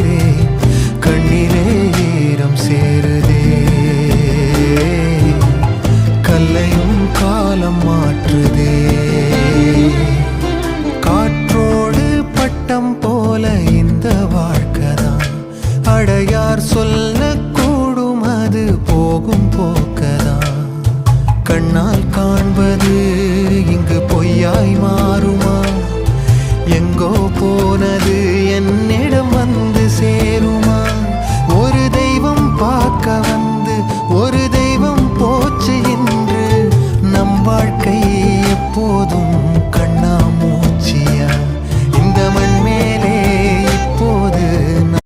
உயிரே கண்ணிலே ஈரம் சேருதே. கல்லையும் காலம் மாற்றுதே. காற்றோடு பட்டம் போல இந்த வாழ்க்கைதான். அடையார் சொல்லக்கூடும் அது போகும் போக்கதான். கண்ணால் காண்பது இங்கு பொய்யாய் மாறுமா? எங்கோ போனது